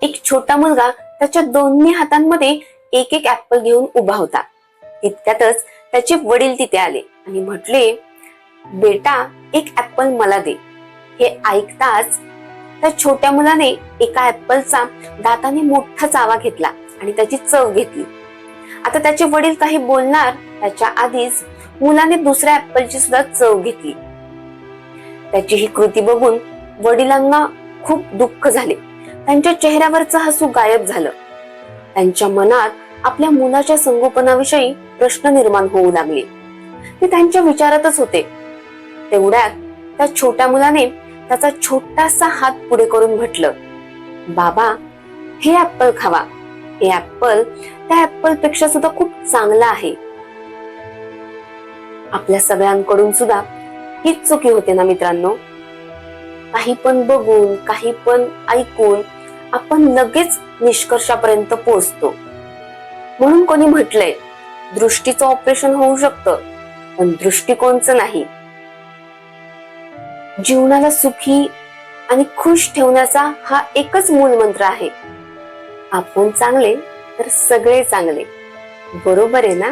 एक छोटा मुलगा त्याच्या दोन्ही हातांमध्ये एक एक ऍपल घेऊन उभा होता. तितक्यातच त्याचे वडील तिथे आले आणि म्हटले, बेटा, एक ऍपल मला दे. हे ऐकताच त्या छोट्या मुलाने एका ऍपलचा दाताने मोठा चावा घेतला आणि त्याची चव घेतली. आता त्याचे वडील काही बोलणार त्याच्या आधीच मुलाने दुसऱ्या ऍपलची सुद्धा चव घेतली. त्याची ही कृती बघून वडिलांना खूप दुःख झाले. त्यांच्या चेहऱ्यावरचं हसू गायब झालं. त्यांच्या मनात आपल्या मुलाच्या संगोपनाविषयी प्रश्न निर्माण होऊ लागले. ते त्यांच्या विचारातच होते. तेवढ्यात त्या छोट्या मुलाने त्याचा छोटासा हात पुढे करून म्हटलं, बाबा, हे ऍपल खावा. हे ऍपल त्या ऍपल पेक्षा सुद्धा खूप चांगला आहे. आपल्या सगळ्यांकडून सुद्धा हीच चुकी होते ना मित्रांनो. काही पण बघून, काही पण ऐकून आपण लगेच निष्कर्षापर्यंत पोहोचतो. म्हणून कोणी म्हटलंय, दृष्टीचं ऑपरेशन होऊ शकतं पण दृष्टिकोनचं नाही. जीवनाला सुखी आणि खुश ठेवण्याचा हा एकच मूलमंत्र आहे. आपण चांगले तर सगळे चांगले. बरोबर आहे ना?